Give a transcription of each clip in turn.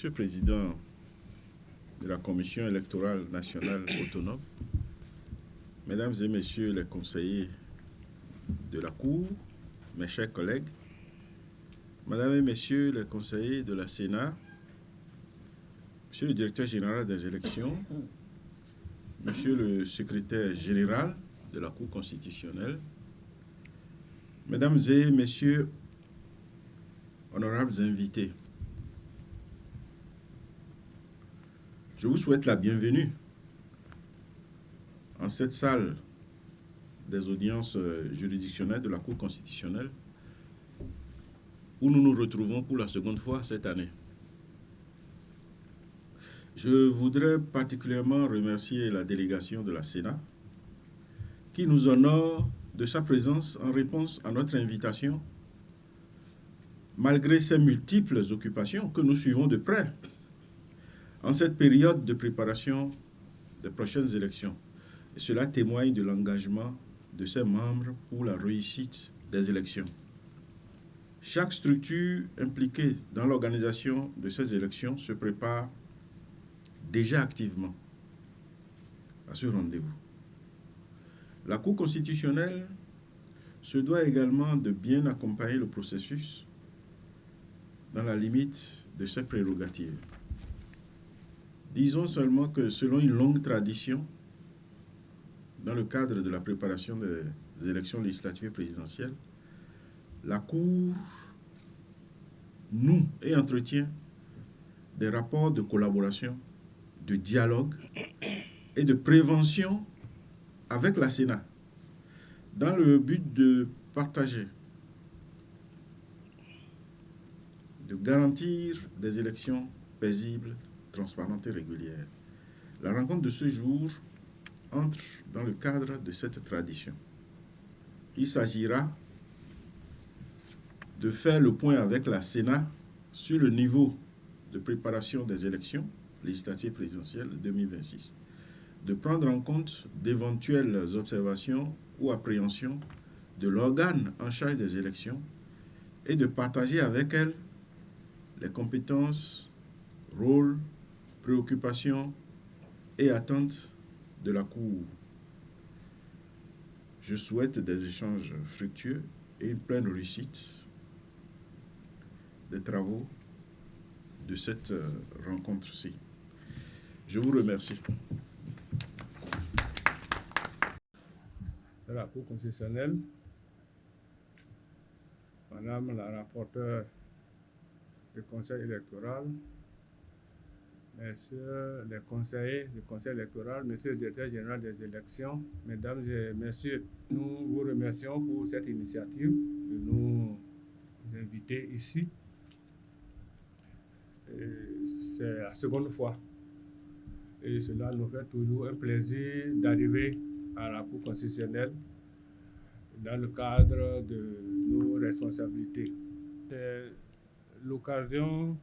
Monsieur le Président de la Commission électorale nationale autonome, Mesdames et Messieurs les conseillers de la Cour, mes chers collègues, Mesdames et Messieurs les conseillers de la Sénat, Monsieur le Directeur général des élections, Monsieur le Secrétaire général de la Cour constitutionnelle, Mesdames et Messieurs, honorables invités, je vous souhaite la bienvenue en cette salle des audiences juridictionnelles de la Cour constitutionnelle où nous nous retrouvons pour la seconde fois cette année. Je voudrais particulièrement remercier la délégation de la Sénat qui nous honore de sa présence en réponse à notre invitation, malgré ses multiples occupations que nous suivons de près en cette période de préparation des prochaines élections. Et cela témoigne de l'engagement de ses membres pour la réussite des élections. Chaque structure impliquée dans l'organisation de ces élections se prépare déjà activement à ce rendez-vous. La Cour constitutionnelle se doit également de bien accompagner le processus dans la limite de ses prérogatives. Disons seulement que selon une longue tradition, dans le cadre de la préparation des élections législatives et présidentielles, la Cour noue et entretient des rapports de collaboration, de dialogue et de prévention avec la Sénat, dans le but de partager, de garantir des élections paisibles, transparentes et régulières. La rencontre de ce jour entre dans le cadre de cette tradition. Il s'agira de faire le point avec la Sénat sur le niveau de préparation des élections législatives et présidentielles 2026, de prendre en compte d'éventuelles observations ou appréhensions de l'organe en charge des élections et de partager avec elle les compétences, rôles, préoccupations et attentes de la Cour. Je souhaite des échanges fructueux et une pleine réussite des travaux de cette rencontre-ci. Je vous remercie. De la Cour constitutionnelle, Madame la rapporteure du Conseil électoral, Messieurs les conseillers du Conseil électoral, Monsieur le Directeur général des élections, Mesdames et Messieurs, nous vous remercions pour cette initiative de nous inviter ici. C'est la seconde fois et cela nous fait toujours un plaisir d'arriver à la Cour constitutionnelle dans le cadre de nos responsabilités. C'est l'occasion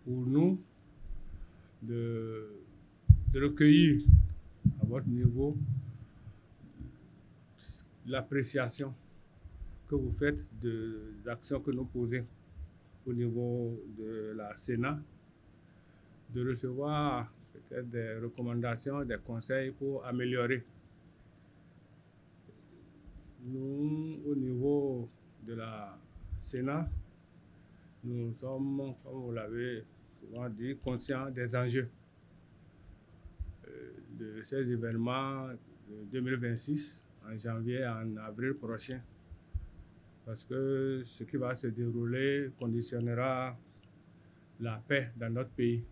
pour nous de recueillir à votre niveau l'appréciation que vous faites des actions que nous posons au niveau de la Sénat, de recevoir peut-être des recommandations, des conseils pour améliorer. Nous, au niveau de la Sénat, nous sommes, comme vous l'avez souvent dit, conscients des enjeux de ces événements de 2026, en janvier et en avril prochain, parce que ce qui va se dérouler conditionnera la paix dans notre pays.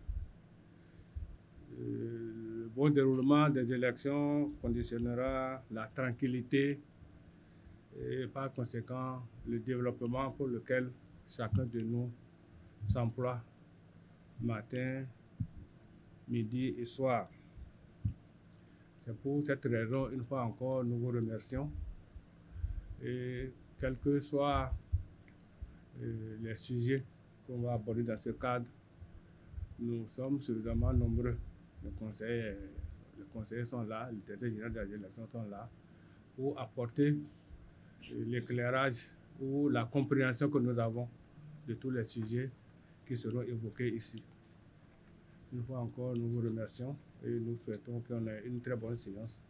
Le bon déroulement des élections conditionnera la tranquillité et par conséquent le développement pour lequel chacun de nous s'emploie matin, midi et soir. C'est pour cette raison, une fois encore, nous vous remercions. Et quels que soient les sujets qu'on va aborder dans ce cadre, nous sommes suffisamment nombreux. Les conseillers sont là, les directeurs généraux des élections sont là pour apporter l'éclairage ou la compréhension que nous avons de tous les sujets qui seront évoqués ici. Une fois encore, nous vous remercions et nous souhaitons qu'on ait une très bonne séance.